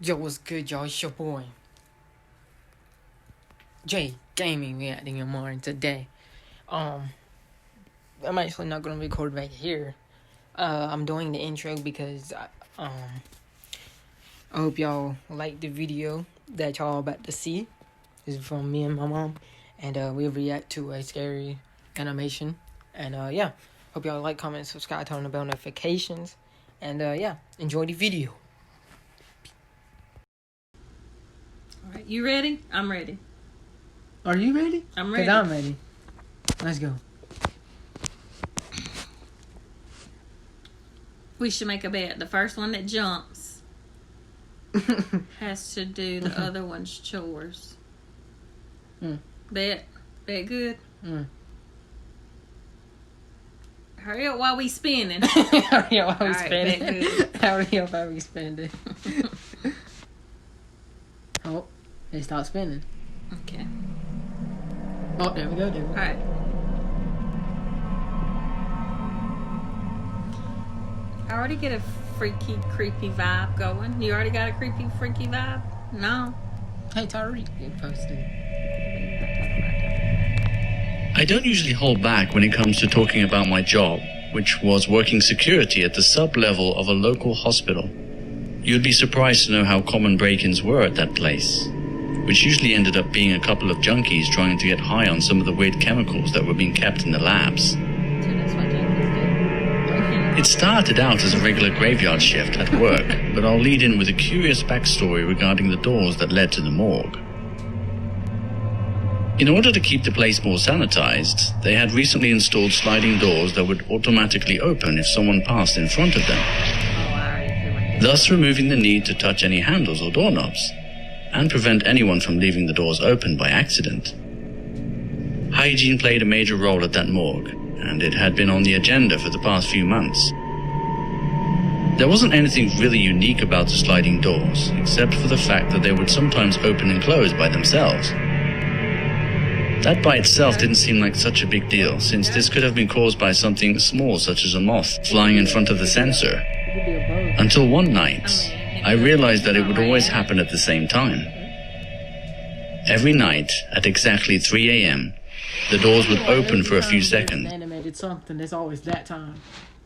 Yo, what's good, y'all? It's your boy, Jay Gaming, reacting in morning today. I'm actually not gonna record right here. I'm doing the intro because I hope y'all like the video that y'all about to see. This is from me and my mom, and we react to a scary animation. And yeah, hope y'all like, comment, subscribe, turn on the bell notifications, and yeah, enjoy the video. All right, you ready? I'm ready. Are you ready? I'm ready. 'Cause I'm ready. Let's go. We should make a bet. The first one that jumps has to do the other one's chores. Bet. Bet good. Hurry up while we spinning. Hurry up while we All right, spinning. bet good. Hurry up while we spinning. Oh, they start spinning. Okay. Oh, there we go. All right. I already get a freaky, creepy vibe going. You already got a creepy, freaky vibe? No. Hey, Tyreek, you posted. I don't usually hold back when it comes to talking about my job, which was working security at the sub-level of a local hospital. You'd be surprised to know how common break-ins were at that place, which usually ended up being a couple of junkies trying to get high on some of the weird chemicals that were being kept in the labs. So that's what junkies do. It started out as a regular graveyard shift at work, but I'll lead in with a curious backstory regarding the doors that led to the morgue. In order to keep the place more sanitized, they had recently installed sliding doors that would automatically open if someone passed in front of them, Oh, I already feel like this. thus removing the need to touch any handles or doorknobs, and prevent anyone from leaving the doors open by accident. Hygiene played a major role at that morgue, and it had been on the agenda for the past few months. There wasn't anything really unique about the sliding doors, except for the fact that they would sometimes open and close by themselves. That by itself didn't seem like such a big deal, since this could have been caused by something small such as a moth flying in front of the sensor. It could be a boat. Until one night, I realized that it would always happen at the same time. Every night, at exactly 3 a.m., the doors would open for a few seconds. Animated something. It's always that time.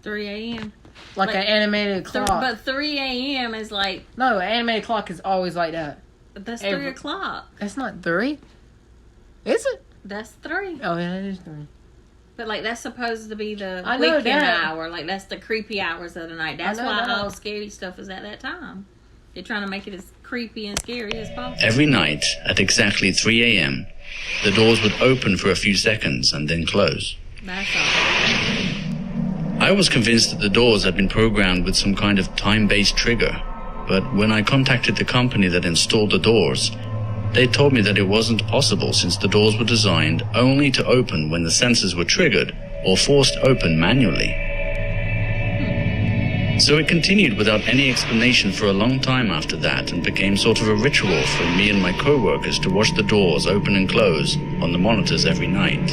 3 a.m. Like Like, an animated clock. But 3 a.m. is like, No, an animated clock is always like that. that's Every- 3 o'clock. That's not 3. Is it? That's 3. Oh, yeah, it is 3. But like that's supposed to be the I know weekend that. hour. Like that's the creepy hours of the night. That's know why that. all scary stuff is at that time. They're trying to make it as creepy and scary as possible. Every night, at exactly 3 a.m., the doors would open for a few seconds and then close. That's all. I was convinced that the doors had been programmed with some kind of time-based trigger, but when I contacted the company that installed the doors, they told me that it wasn't possible since the doors were designed only to open when the sensors were triggered or forced open manually. So it continued without any explanation for a long time after that and became sort of a ritual for me and my co-workers to watch the doors open and close on the monitors every night.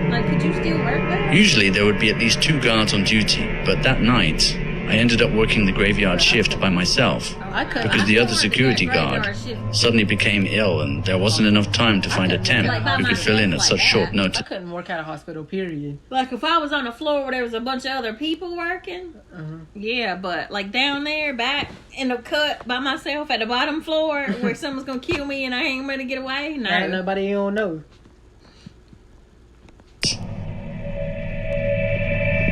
Like, could you still work there? Usually there would be at least 2 guards on duty, but that night I ended up working the graveyard shift by myself I could. because the I other worked security that graveyard guard shift. suddenly became ill and there wasn't enough time to find a temp who could fill in at such short I notice. couldn't work at a hospital, period. Like if I was on the floor where there was a bunch of other people working, yeah, but like down there, back in the cut by myself at the bottom floor where someone's gonna kill me and I ain't ready to get away. No, Ain't nobody you don't know.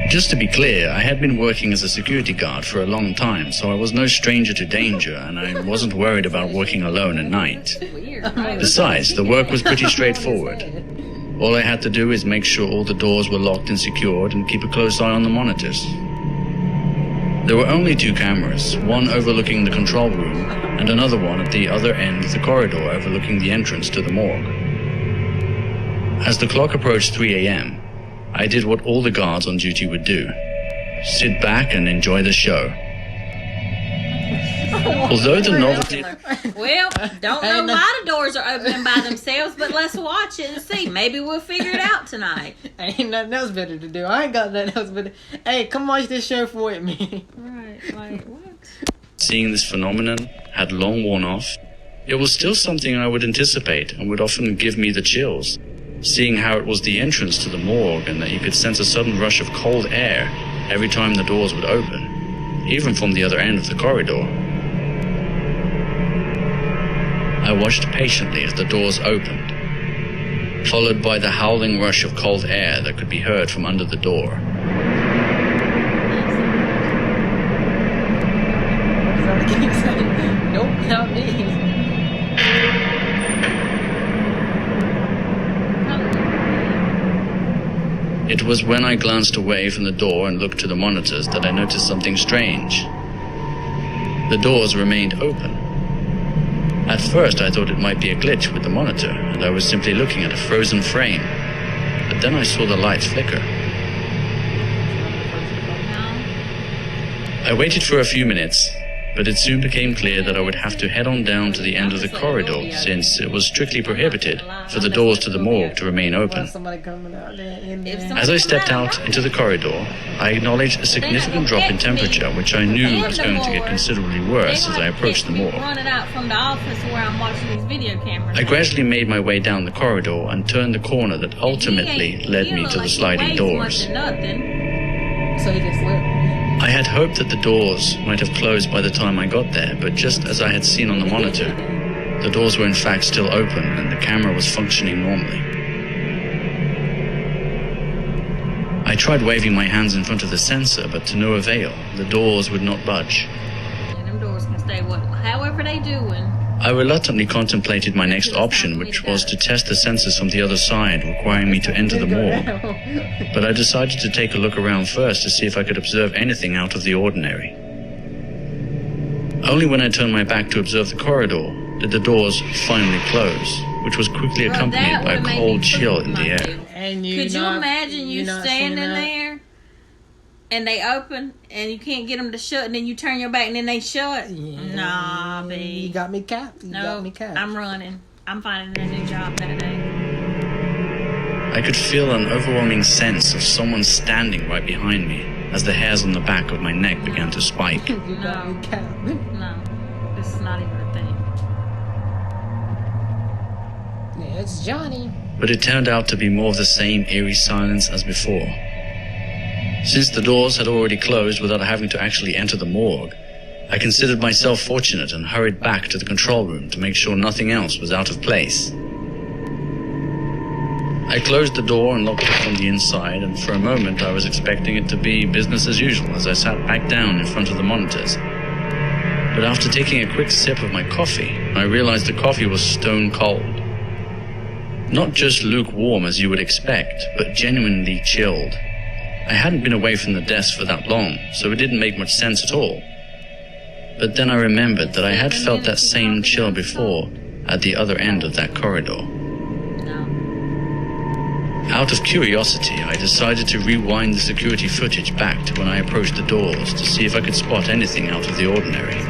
Just to be clear, I had been working as a security guard for a long time, so I was no stranger to danger and I wasn't worried about working alone at night. weird. Right? Besides, the work was pretty straightforward. All I had to do is make sure all the doors were locked and secured and keep a close eye on the monitors. There were only 2 cameras, one overlooking the control room and another one at the other end of the corridor overlooking the entrance to the morgue. As the clock approached 3 a.m., I did what all the guards on duty would do: sit back and enjoy the show. Although the novelty... Well, don't know why the doors are opening by themselves, but let's watch it and see. Maybe we'll figure it out tonight. Ain't nothing else better to do. I ain't got nothing else better. Hey, come watch this show for me. Right, like what? Seeing this phenomenon had long worn off, it was still something I would anticipate and would often give me the chills, seeing how it was the entrance to the morgue and that you could sense a sudden rush of cold air every time the doors would open, even from the other end of the corridor. I watched patiently as the doors opened, followed by the howling rush of cold air that could be heard from under the door. Nope, not me. It was when I glanced away from the door and looked to the monitors that I noticed something strange. The doors remained open. At first I thought it might be a glitch with the monitor, and I was simply looking at a frozen frame. But then I saw the lights flicker. I waited for a few minutes, but it soon became clear that I would have to head on down to the end of the corridor, since it was strictly prohibited for the doors to the morgue to remain open. Somebody coming out there in there. As I stepped out into the corridor, I acknowledged a significant drop in temperature, which I knew was going to get considerably worse as I approached the morgue. Running out from the office where I'm watching these video cameras. I gradually made my way down the corridor and turned the corner that ultimately led me to the sliding doors. So he just slipped. I had hoped that the doors might have closed by the time I got there, but just as I had seen on the monitor, the doors were in fact still open and the camera was functioning normally. I tried waving my hands in front of the sensor, but to no avail. The doors would not budge. Yeah, them doors can stay however they doing. I reluctantly contemplated my next option, which was to test the sensors from the other side, requiring me to enter the morgue. But I decided to take a look around first to see if I could observe anything out of the ordinary. Only when I turned my back to observe the corridor did the doors finally close, which was quickly accompanied by a cold chill in the air. And Could you imagine you standing there and they open and you can't get them to shut, and then you turn your back and then they shut? Yeah. Nah, B. You got me capped. No, I'm running. I'm finding a new job that day. I could feel an overwhelming sense of someone standing right behind me as the hairs on the back of my neck began to spike. You got me capped. No, this is not even a thing. Yeah, it's Johnny. But it turned out to be more of the same eerie silence as before. Since the doors had already closed without having to actually enter the morgue, I considered myself fortunate and hurried back to the control room to make sure nothing else was out of place. I closed the door and locked it from the inside, and for a moment I was expecting it to be business as usual as I sat back down in front of the monitors. But after taking a quick sip of my coffee, I realized the coffee was stone cold. Not just lukewarm as you would expect, but genuinely chilled. I hadn't been away from the desk for that long, so it didn't make much sense at all. But then I remembered that I had felt that same chill before at the other end of that corridor. No. Out of curiosity, I decided to rewind the security footage back to when I approached the doors to see if I could spot anything out of the ordinary,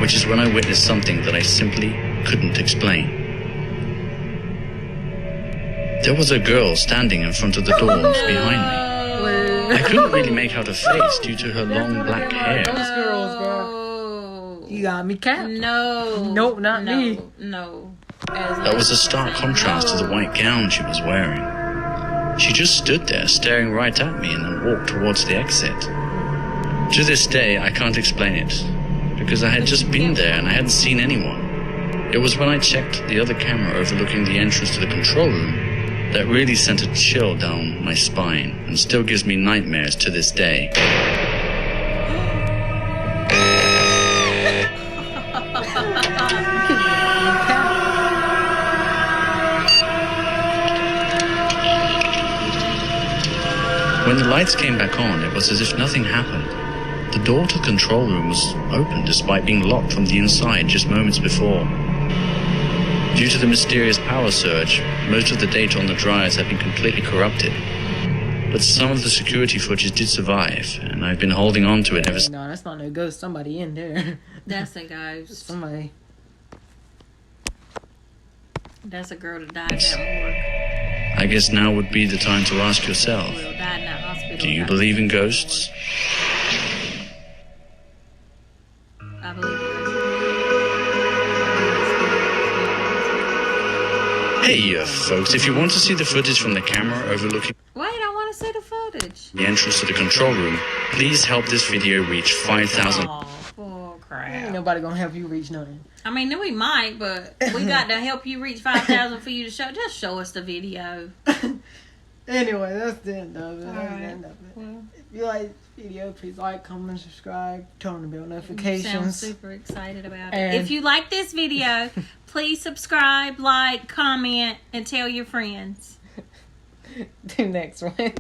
which is when I witnessed something that I simply couldn't explain. There was a girl standing in front of the doors behind me. I couldn't really make out her face due to her long black hair. Those girls, bro. You got me capped. No. Nope, not me. No. That was a stark contrast to the white gown she was wearing. She just stood there staring right at me and then walked towards the exit. To this day, I can't explain it, because I had just been there and I hadn't seen anyone. It was when I checked the other camera overlooking the entrance to the control room that really sent a chill down my spine and still gives me nightmares to this day. When the lights came back on, it was as if nothing happened. The door to the control room was open despite being locked from the inside just moments before. Due to the mysterious power surge, most of the data on the drives had been completely corrupted. But some of the security footage did survive, and I've been holding on to it ever since. No, that's not no ghost. Somebody in there. That's a ghost. Somebody. That's a girl that died in that morgue. I guess now would be the time to ask yourself, Well, died in that hospital. do you believe in ghosts? I believe in ghosts. Hey, folks, if you want to see the footage from the camera overlooking Wait, I want to see the footage. the entrance to the control room, please help this video reach 5,000. Oh, Ain't crap. nobody gonna help you reach nothing. I mean, we might, but we got to help you reach 5,000 for you to show. Just show us the video. Anyway, that's the end of it. That's Alright. the end of it. Well, If you like this video, please like, comment, subscribe, turn on the bell sound notifications. super excited about it. And- If you like this video, please subscribe, like, comment, and tell your friends. The next one.